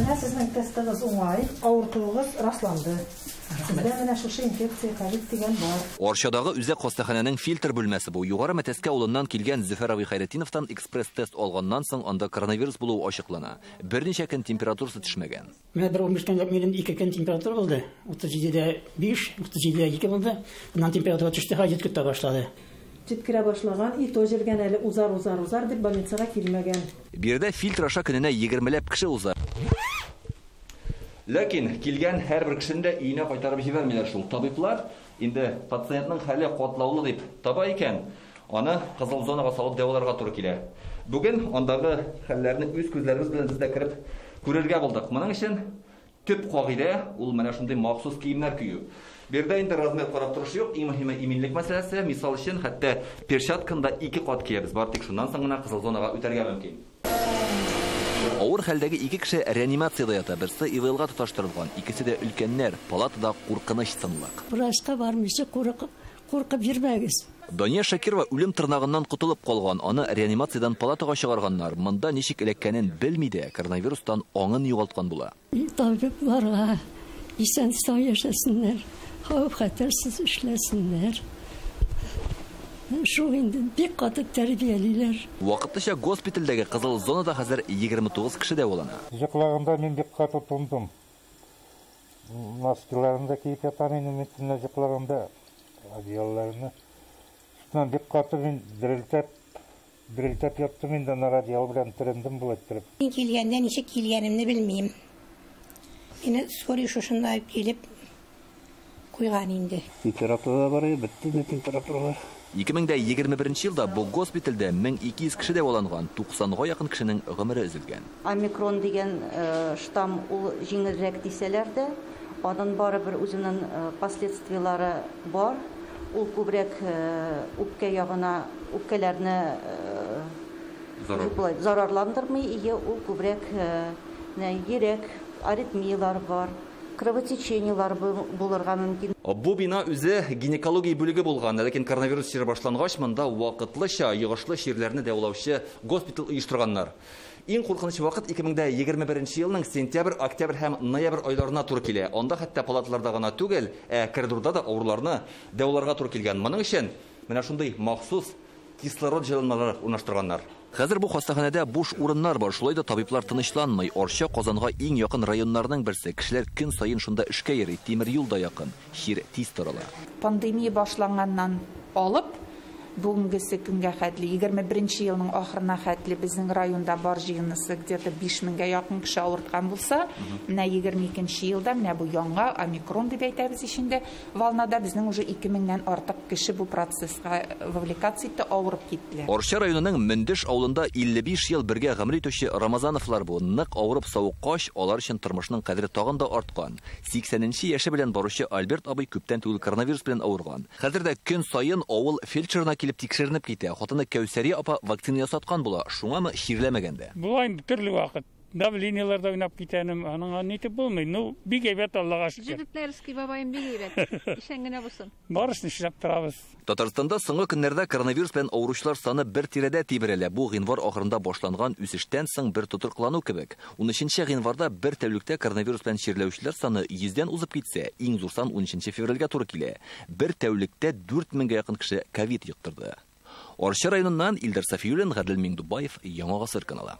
Менә сезнең тестыгыз уңай, авыртуыгыз расланды. Сездә менә шушы инфекция ковид дигән бар. Орчадагы үзәк хастаханәнең фильтр бүлмәсе бу. Югары Мәтәскә улыннан килгән Зөфәр Аби Хайретдиновтан экспресс-тест алганнан соң анда коронавирус булуы ачыклана. Берничә көн температурасы төшмәгән. Менә бер 15 көнгә минем 2 көн температура булды. 37.5, 37.2 булды. Bundan температура төште, хәҗәт көтә башлады. Җиткерә башлаган, ит ожырган әле узар дип больницага килмәгән. Бирдә фильтр аша көненә 20ләп кеше узар. Ләкин килгән һәрбер кешене дә өенә кайтарып җибәрмиләр шул. Табиблар инде пациентның хәле катлаулы дип таба икән, аны кызыл зонага салып дәваларга туры килә. Бүген андагы хәлләрне үз күзләребез белән без дә кереп күрергә булдык. Моның өчен төп кагыйдә ул менә шундый махсус киемнәр кию. Бердә инде размер карап торыш юк, иң мөһиме иминлек мәсьәләсе. Мисал өчен хәтта перчатканы 2 кат киябез. Бар тик шуннан соң гына кызыл зонага үтәргә мөмкин. Авыр хәлдәге 2 кеше реанимациядә ята. Берсе ИВЛга тоташтырылган, икесе дә өлкәннәр. Палатада куркыныч сынлык. Врачка бармыйча куркып йөрмәгез. Дания Шакирова үлем тырнагыннан кутылып калган. Аны реанимациядән палатага чыгарганнар. Монда ничек эләккәнен белми дә, коронавирустан аңын югалткан була. Табибларга исән-сау яшәсеннәр, хәвеф-хәтәрсез эшләсеннәр. Шу инде бик катып тәрбиялиләр. Вакытлыча госпитальдәге кызыл зонада хәзер 29 кеше дәвалана. Җыклаганда мин бик каты тундым. Маскаларны киеп ятам инде, мин җыклаганда радиолларны. Шуннан бик каты мин дирелтәп яттым инде, радиол белән терендем булып. Мин килгәндә ничек килгәнемне белмим. Мине скорый шушында килеп куйган инде. Температура бар, бетте температура. 2021 елда бу госпитальдә 1200 кеше дәваланган, 90га якын кешенең гомере өзелгән. Омикрон дигән штамм ул җиңелрәк дисәләр дә, аның барыбер үзенең последствиялары бар. Ул күбрәк үпкә ягына, үпкәләрне зарарландырмый, ул күбрәк йөрәк аритмиялар бар. Кровотечениялар булырга мөмкин. Бу бина үзе гинекология бүлеге булган, ләкин коронавирус чиры башлангач монда вакытлыча йогышлы чирләрне дәвалаучы госпиталь оештырганнар. Иң куркыныч вакыт 2021 елның сентябрь, октябрь һәм ноябрь айларына туры килә. Анда хәтта палатларда гына түгел, коридорда да авырларны дәваларга туры килгән. Моның өчен менә шундый махсус кислород җылынмалары урнаштырганнар. Хәзер бу хастаханәдә буш урыннар бар, шулай да табиблар тынычланмый. Орча Казанга иң якын районнарның берсе. Кешеләр көн сайын шунда эшкә йөри, тимер юл да якын. Чир тиз тарала. Пандемия башланганнан алып бүгенгесе көнгә хәтле 21 елның ахырына хәтле безнең районда бар җыйнысы где-то 5000гә якын кеше авырткан булса, менә 22нче елда менә бу яңа омикрон дип әйтәбез ичендә волнада безнең уже 2000ннән артык кеше бу процесска вовлекация итте, авырып киттеләр. Орча районының Мендеш авылында 55 ел бергә гомер итүче Рамазановлар бу. Нык авырып савыккач, алар өчен тормышның кадере тагын да арткан. 80нче яше белән баручы Альберт абый күптән түгел коронавирус белән авырган. Хәзер дә көн сайын авыл фельдшерына килеп тикшеренеп китә. Хатыны Кәүсәри апа вакцина ясаткан була. Шуңамы чирләмәгәндә. Була инде төрле вакыт. Давленияларда уйнап китәнем, аның нитеп булмый. Ну, бик әйбәт Аллага шөкер. Җибетләрский бабаем бик әйбәт. Ишән генә булсын. Барысын эшләп торабыз. Татарстанда соңгы көннәрдә коронавирус белән авыручылар саны бер тирәдә тибрәлә. Бу гыйнвар ахырында башланган үсештән соң бер тотрыклану кебек. 13 гыйнварда бер тәүлектә коронавирус белән чирләүчеләр саны 100дән узып китсә, иң зур сан 13 февральгә туры килә. Бер тәүлектә 4000гә якын кеше ковид йоктырды. Орча районыннан Илдар Сафиуллин, Гадел Миңдубаев, Яңа Гасыр каналы.